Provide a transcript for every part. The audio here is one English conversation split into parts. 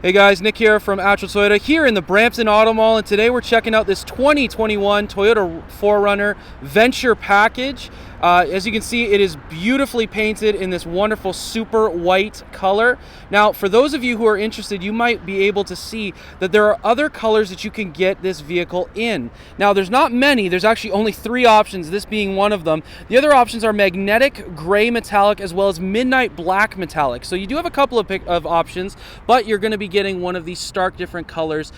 Hey guys, Nick here from Untitled Toyota here in the Brampton Auto Mall, and today we're checking out this 2021 Toyota 4Runner Venture Package. As you can see, it is beautifully painted in this wonderful super white color. Now, for those of you who are interested, you might be able to see that there are other colors that you can get this vehicle in. Now, there's not many. There's actually only 3 options, this being one of them. The other options are magnetic gray metallic as well as midnight black metallic. So you do have a couple of options, but you're going to be getting one of these stark different colors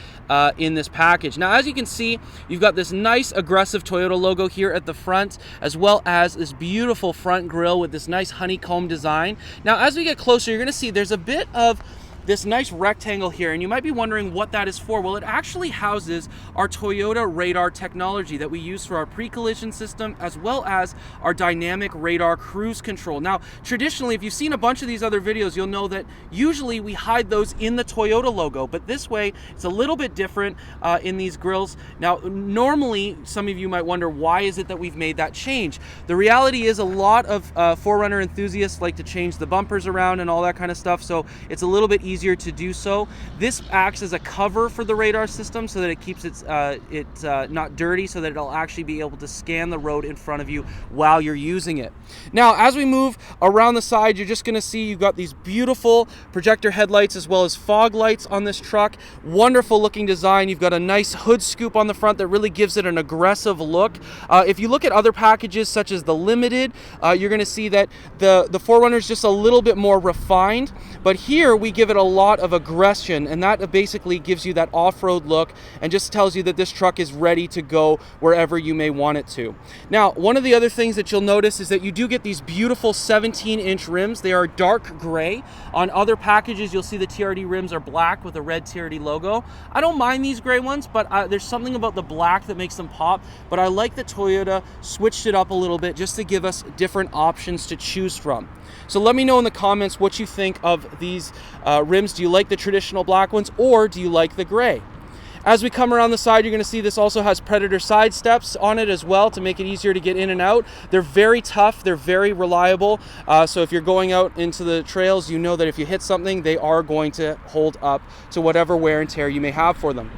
in this package. Now, as you can see, you've got this nice aggressive Toyota logo here at the front, as well as this beautiful front grille with this nice honeycomb design. Now, as we get closer, you're going to see there's a bit of this nice rectangle here, and you might be wondering what that is for. Well, it actually houses our Toyota radar technology that we use for our pre-collision system as well as our dynamic radar cruise control. Now, traditionally, if you've seen a bunch of these other videos, you'll know that usually we hide those in the Toyota logo, but this way it's a little bit different in these grills. Now, normally, some of you might wonder, why is it that we've made that change? The reality is a lot of 4Runner enthusiasts like to change the bumpers around and all that kind of stuff, so it's a little bit easier to do so. This acts as a cover for the radar system so that it keeps it not dirty, so that it'll actually be able to scan the road in front of you while you're using it. Now, as we move around the side, you're just going to see you've got these beautiful projector headlights as well as fog lights on this truck. Wonderful looking design. You've got a nice hood scoop on the front that really gives it an aggressive look. If you look at other packages such as the Limited, you're going to see that the 4Runner is just a little bit more refined, but here we give it a lot of aggression, and that basically gives you that off-road look and just tells you that this truck is ready to go wherever you may want it to. Now, one of the other things that you'll notice is that you do get these beautiful 17-inch rims. They are dark gray. On other packages, you'll see the TRD rims are black with a red TRD logo. I don't mind these gray ones, but there's something about the black that makes them pop, but I like that Toyota switched it up a little bit just to give us different options to choose from. So let me know in the comments what you think of these rims. Do you like the traditional black ones, or do you like the gray? As we come around the side, you're going to see this also has Predator side steps on it as well to make it easier to get in and out. They're very tough. They're very reliable. So if you're going out into the trails, you know that if you hit something, they are going to hold up to whatever wear and tear you may have for them.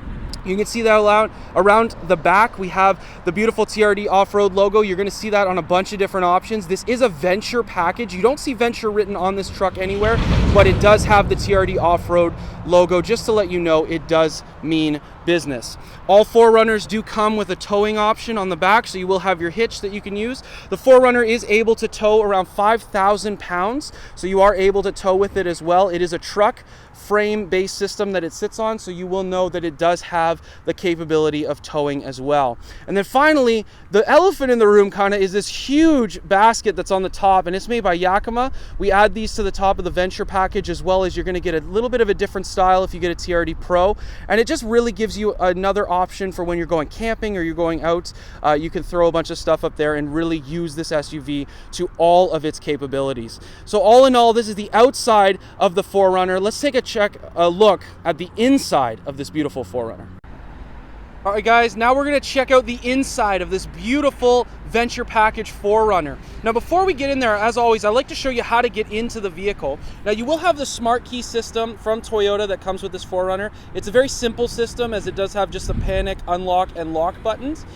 You can see that around the back, we have the beautiful TRD off-road logo. You're going to see that on a bunch of different options. This is a Venture package. You don't see Venture written on this truck anywhere, but it does have the TRD off-road logo, just to let you know it does mean business. All 4Runners do come with a towing option on the back, so you will have your hitch that you can use. The 4Runner is able to tow around 5,000 pounds, so you are able to tow with it as well. It is a truck frame-based system that it sits on, so you will know that it does have the capability of towing as well. And then finally, the elephant in the room kind of is this huge basket that's on the top, and it's made by Yakima. We add these to the top of the Venture package, as well as you're going to get a little bit of a different style if you get a TRD Pro, and it just really gives you another option for when you're going camping or you're going out. You can throw a bunch of stuff up there and really use this SUV to all of its capabilities. So all in all, this is the outside of the 4Runner. Let's take a look at the inside of this beautiful 4Runner. All right, guys, now we're going to check out the inside of this beautiful Venture Package 4Runner. Now, before we get in there, as always, I like to show you how to get into the vehicle. Now, you will have the smart key system from Toyota that comes with this 4Runner. It's a very simple system, as it does have just the panic, unlock, and lock buttons.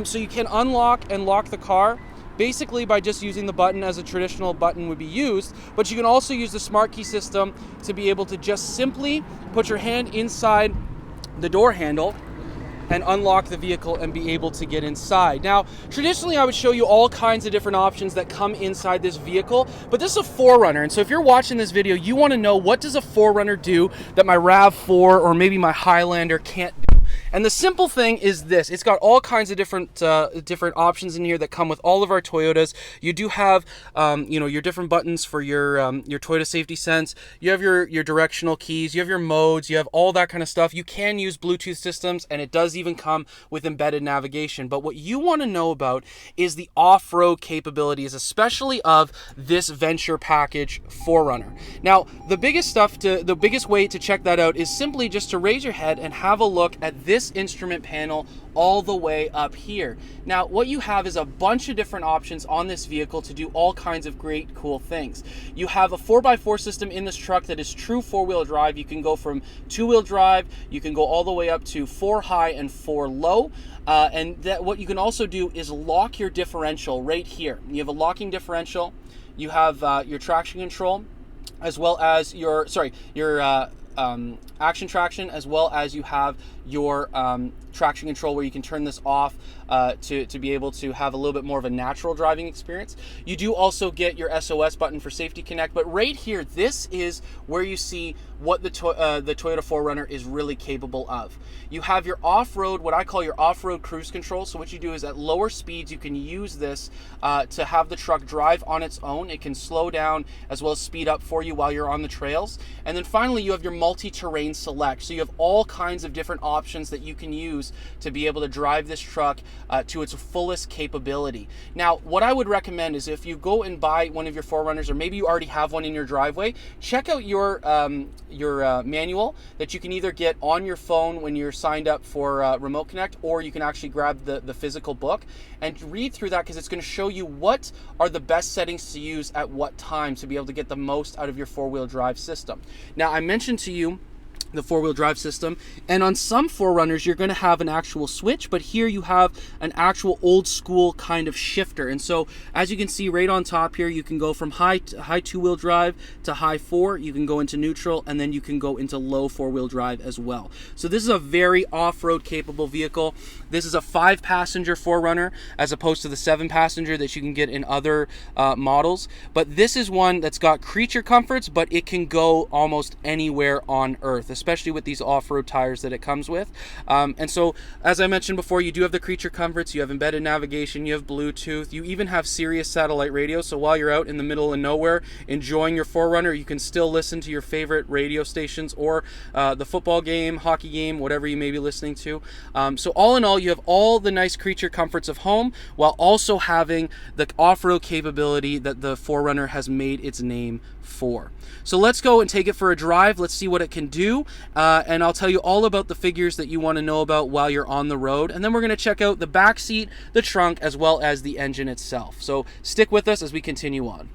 So you can unlock and lock the car basically by just using the button as a traditional button would be used, but you can also use the smart key system to be able to just simply put your hand inside the door handle and unlock the vehicle and be able to get inside. Now, traditionally I would show you all kinds of different options that come inside this vehicle, but this is a 4Runner, and so if you're watching this video, you want to know, what does a 4Runner do that my RAV4 or maybe my Highlander can't do? And the simple thing is this: it's got all kinds of different options in here that come with all of our Toyotas. You do have your different buttons for your Toyota Safety Sense. You have your directional keys. You have your modes. You have all that kind of stuff. You can use Bluetooth systems, and it does even come with embedded navigation. But what you want to know about is the off-road capabilities, especially of this Venture Package 4Runner. Now, the biggest way to check that out is simply just to raise your head and have a look at this this instrument panel all the way up here. Now, what you have is a bunch of different options on this vehicle to do all kinds of great, cool things. You have a 4x4 system in this truck that is true four-wheel drive. You can go from two-wheel drive, you can go all the way up to 4 high and 4 low. And that what you can also do is lock your differential right here. You have a locking differential, you have your traction control, as well as your action traction, as well as you have your traction control where you can turn this off to be able to have a little bit more of a natural driving experience. You do also get your SOS button for Safety Connect, but right here, this is where you see what the Toyota 4Runner is really capable of. You have your off-road, what I call your off-road cruise control. So what you do is at lower speeds, you can use this to have the truck drive on its own. It can slow down as well as speed up for you while you're on the trails. And then finally, you have your multi-terrain select. So you have all kinds of different options that you can use to be able to drive this truck to its fullest capability. Now, what I would recommend is if you go and buy one of your 4Runners, or maybe you already have one in your driveway, check out your manual that you can either get on your phone when you're signed up for Remote Connect, or you can actually grab the physical book and read through that, because it's going to show you what are the best settings to use at what time to be able to get the most out of your four-wheel drive system. Now, I mentioned to you the four-wheel drive system, and on some 4Runners you're going to have an actual switch, but here you have an actual old school kind of shifter. And so as you can see right on top here, you can go from high two-wheel drive to high 4, you can go into neutral, and then you can go into low 4-wheel drive as well. So this is a very off-road capable vehicle. This is a 5-passenger 4Runner as opposed to the 7-passenger that you can get in other models, but this is one that's got creature comforts, but it can go almost anywhere on earth, especially with these off-road tires that it comes with. And so, as I mentioned before, you do have the creature comforts, you have embedded navigation, you have Bluetooth, you even have Sirius satellite radio, so while you're out in the middle of nowhere enjoying your 4Runner, you can still listen to your favorite radio stations, or the football game, hockey game, whatever you may be listening to. So all in all, you have all the nice creature comforts of home, while also having the off-road capability that the 4Runner has made its name for. So let's go and take it for a drive. Let's see what it can do, and I'll tell you all about the figures that you want to know about while you're on the road, and then we're going to check out the back seat, the trunk, as well as the engine itself. So stick with us as we continue on.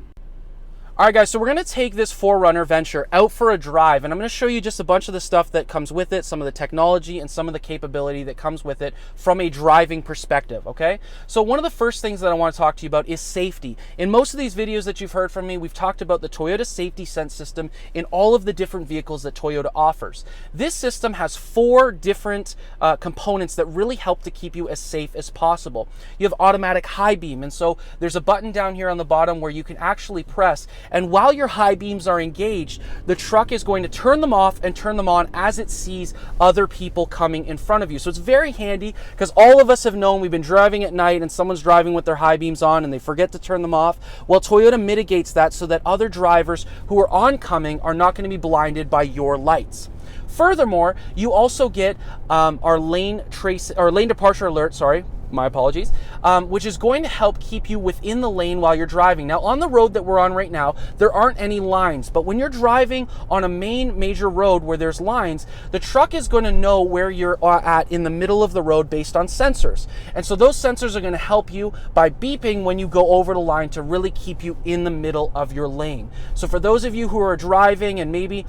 All right, guys, so we're going to take this 4Runner Venture out for a drive, and I'm going to show you just a bunch of the stuff that comes with it, some of the technology and some of the capability that comes with it from a driving perspective, okay? So one of the first things that I want to talk to you about is safety. In most of these videos that you've heard from me, we've talked about the Toyota Safety Sense system in all of the different vehicles that Toyota offers. This system has 4 different components that really help to keep you as safe as possible. You have automatic high beam, and so there's a button down here on the bottom where you can actually press, and while your high beams are engaged, the truck is going to turn them off and turn them on as it sees other people coming in front of you. So it's very handy, because all of us have known, we've been driving at night and someone's driving with their high beams on and they forget to turn them off. Well, Toyota mitigates that so that other drivers who are oncoming are not going to be blinded by your lights. Furthermore, you also get our lane departure alert, my apologies, which is going to help keep you within the lane while you're driving. Now, on the road that we're on right now, there aren't any lines, but when you're driving on a major road where there's lines, the truck is going to know where you're at in the middle of the road based on sensors. And so those sensors are going to help you by beeping when you go over the line to really keep you in the middle of your lane. So for those of you who are driving and maybe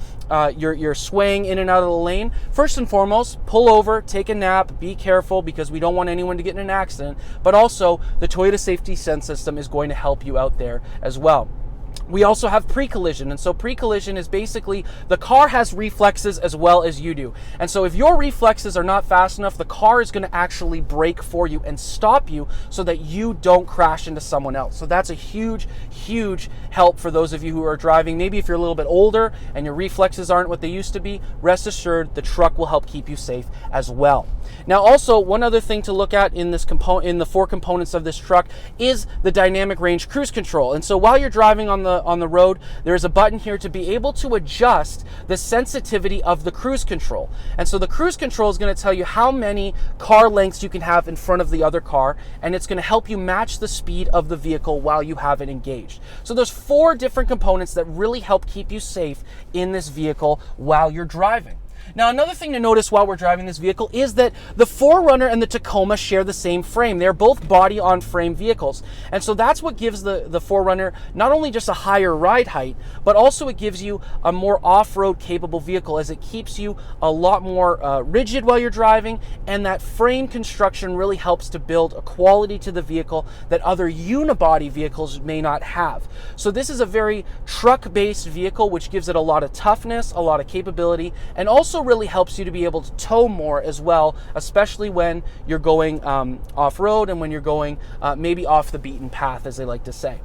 you're swaying in and out of the lane, first and foremost, pull over, take a nap, be careful, because we don't want anyone to get in an accident, but also the Toyota Safety Sense system is going to help you out there as well. We also have pre-collision, and so pre-collision is basically the car has reflexes as well as you do. And so if your reflexes are not fast enough, the car is going to actually brake for you and stop you so that you don't crash into someone else. So that's a huge, huge help for those of you who are driving. Maybe if you're a little bit older and your reflexes aren't what they used to be, rest assured the truck will help keep you safe as well. Now, also, one other thing to look at in this in the 4 components of this truck is the dynamic range cruise control. And so while you're driving on the road, there's a button here to be able to adjust the sensitivity of the cruise control. And so the cruise control is going to tell you how many car lengths you can have in front of the other car, and it's going to help you match the speed of the vehicle while you have it engaged. So there's 4 different components that really help keep you safe in this vehicle while you're driving. Now, another thing to notice while we're driving this vehicle is that the 4Runner and the Tacoma share the same frame. They're both body-on-frame vehicles. And so that's what gives the 4Runner not only just a higher ride height, but also it gives you a more off-road capable vehicle, as it keeps you a lot more rigid while you're driving, and that frame construction really helps to build a quality to the vehicle that other unibody vehicles may not have. So this is a very truck-based vehicle, which gives it a lot of toughness, a lot of capability, and also really helps you to be able to tow more as well, especially when you're going off-road and when you're going maybe off the beaten path, as they like to say.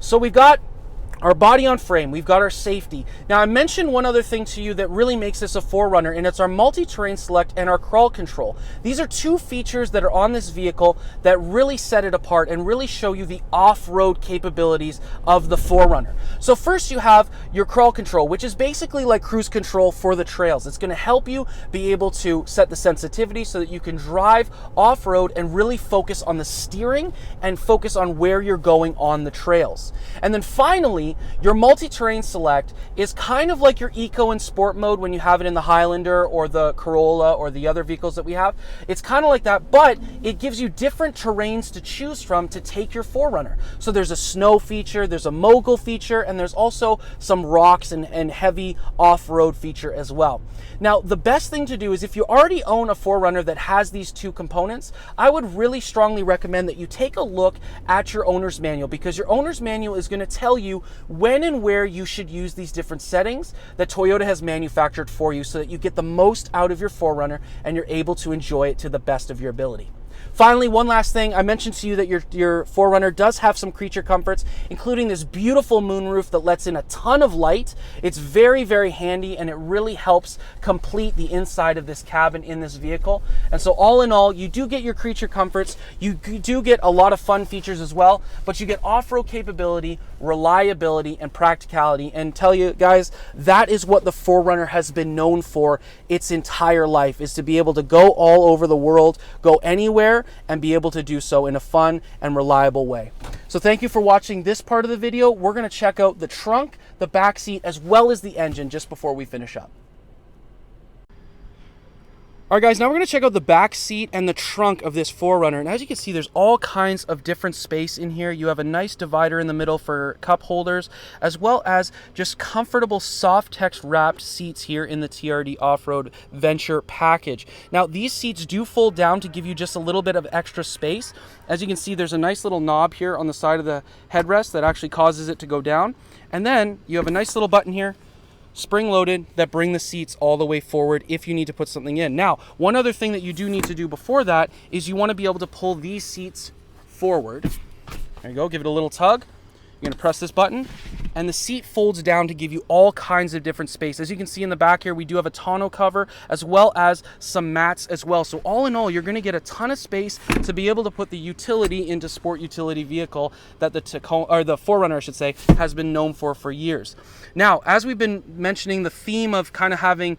So we've got our body on frame, we've got our safety. Now, I mentioned one other thing to you that really makes this a 4Runner, and it's our multi-terrain select and our crawl control. These are two features that are on this vehicle that really set it apart and really show you the off-road capabilities of the 4Runner. So first you have your crawl control, which is basically like cruise control for the trails. It's going to help you be able to set the sensitivity so that you can drive off-road and really focus on the steering and focus on where you're going on the trails. And then finally, your multi-terrain select is kind of like your eco and sport mode when you have it in the Highlander or the Corolla or the other vehicles that we have. It's kind of like that, but it gives you different terrains to choose from to take your 4Runner. So there's a snow feature, there's a mogul feature, and there's also some rocks and heavy off-road feature as well. Now, the best thing to do is if you already own a 4Runner that has these two components, I would really strongly recommend that you take a look at your owner's manual, because your owner's manual is going to tell you when and where you should use these different settings that Toyota has manufactured for you so that you get the most out of your 4Runner and you're able to enjoy it to the best of your ability. Finally, one last thing, I mentioned to you that your 4Runner does have some creature comforts, including this beautiful moonroof that lets in a ton of light. It's very, very handy, and it really helps complete the inside of this cabin in this vehicle. And so all in all, you do get your creature comforts, you do get a lot of fun features as well, but you get off-road capability, reliability, and practicality. And tell you guys, that is what the 4Runner has been known for its entire life, is to be able to go all over the world, go anywhere, and be able to do so in a fun and reliable way. So thank you for watching this part of the video. We're going to check out the trunk, the back seat, as well as the engine just before we finish up. All right, guys, now we're going to check out the back seat and the trunk of this 4Runner. And as you can see, there's all kinds of different space in here. You have a nice divider in the middle for cup holders, as well as just comfortable SofTex wrapped seats here in the TRD Off-Road Venture package. Now, these seats do fold down to give you just a little bit of extra space. As you can see, there's a nice little knob here on the side of the headrest that actually causes it to go down. And then you have a nice little button here, spring-loaded, that bring the seats all the way forward if you need to put something in. Now, one other thing that you do need to do before that is you want to be able to pull these seats forward. There you go, give it a little tug. You're going to press this button, and the seat folds down to give you all kinds of different space. As you can see in the back here, we do have a tonneau cover as well as some mats as well. So all in all, you're going to get a ton of space to be able to put the utility into sport utility vehicle that the 4Runner, I should say, has been known for years. Now, as we've been mentioning the theme of kind of having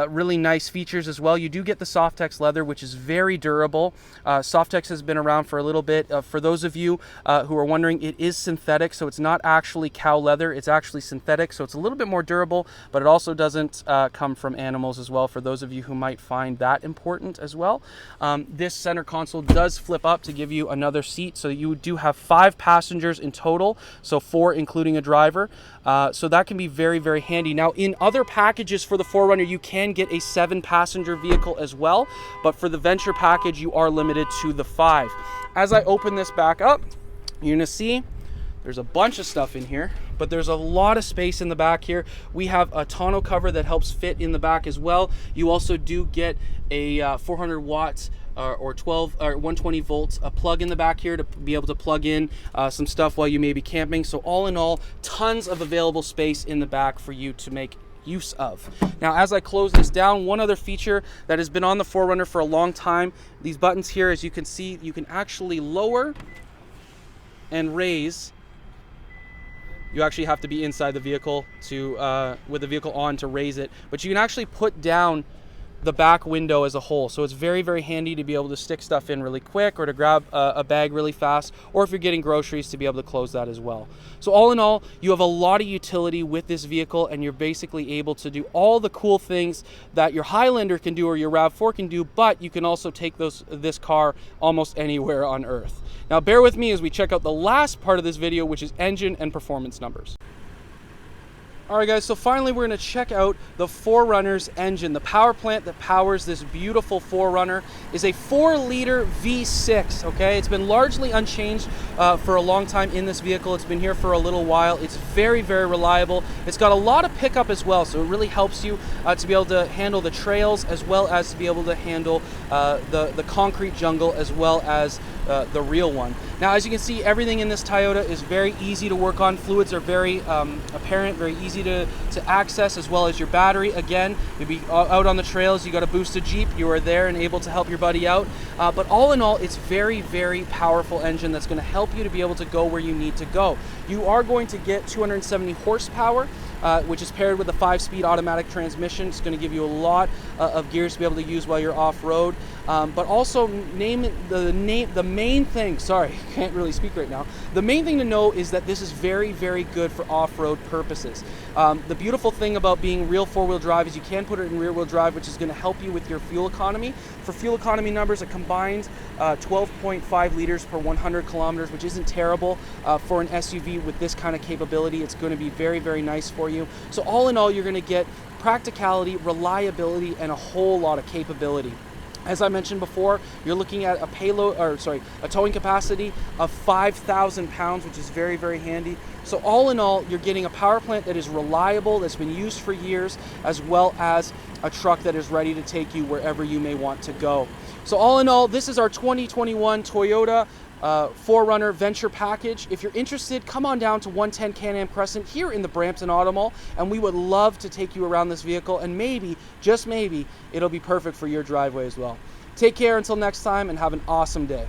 really nice features as well, you do get the SofTex leather, which is very durable. SofTex has been around for a little bit. For those of you who are wondering, it is synthetic, so it's not actually cow leather, it's actually synthetic, so it's a little bit more durable, but it also doesn't come from animals as well, for those of you who might find that important as well. This center console does flip up to give you another seat, so you do have 5 passengers in total, so 4 including a driver. So that can be very, very handy. Now, in other packages for the 4Runner, you can get a 7-passenger vehicle as well, but for the Venture package, you are limited to the 5. As I open this back up, you're gonna see there's a bunch of stuff in here, but there's a lot of space in the back here. We have a tonneau cover that helps fit in the back as well. You also do get a 400 watts or 120 volts a plug in the back here to be able to plug in some stuff while you may be camping. So all in all, tons of available space in the back for you to make use of. Now, as I close this down, one other feature that has been on the 4Runner for a long time, these buttons here, as you can see, you can actually lower and raise. You actually have to be inside the vehicle to with the vehicle on to raise it, but you can actually put down the back window as a whole. So it's very, very handy to be able to stick stuff in really quick, or to grab a bag really fast, or if you're getting groceries, to be able to close that as well. So all in all, you have a lot of utility with this vehicle, and you're basically able to do all the cool things that your Highlander can do or your RAV4 can do, but you can also take this car almost anywhere on Earth. Now bear with me as we check out the last part of this video, which is engine and performance numbers. Alright guys, so finally we're going to check out the 4Runner's engine. The power plant that powers this beautiful 4Runner is a 4-liter V6, okay? It's been largely unchanged for a long time in this vehicle. It's been here for a little while. It's very, very reliable. It's got a lot of pickup as well, so it really helps you to be able to handle the trails, as well as to be able to handle the concrete jungle, as well as the real one. Now, as you can see, everything in this Toyota is very easy to work on. Fluids are very apparent, very easy to access, as well as your battery. Again, maybe out on the trails, you got a boosted Jeep, you are there and able to help your buddy out. But all in all, it's very, very powerful engine that's going to help you to be able to go where you need to go. You are going to get 270 horsepower, which is paired with a 5-speed automatic transmission. It's going to give you a lot of gears to be able to use while you're off-road. But also, the main thing, sorry, can't really speak right now. The main thing to know is that this is very, very good for off-road purposes. The beautiful thing about being real 4-wheel drive is you can put it in rear-wheel drive, which is going to help you with your fuel economy. For fuel economy numbers, a combined 12.5 liters per 100 kilometers, which isn't terrible for an SUV with this kind of capability. It's going to be very, very nice for you. So all in all, you're going to get practicality, reliability, and a whole lot of capability. As I mentioned before, you're looking at a towing capacity of 5,000 pounds, which is very, very handy. So all in all, you're getting a power plant that is reliable, that's been used for years, as well as a truck that is ready to take you wherever you may want to go. So all in all, this is our 2021 Toyota 4Runner Venture Package. If you're interested, come on down to 110 Can-Am Crescent here in the Brampton Auto Mall, and we would love to take you around this vehicle, and maybe, just maybe, it'll be perfect for your driveway as well. Take care until next time, and have an awesome day.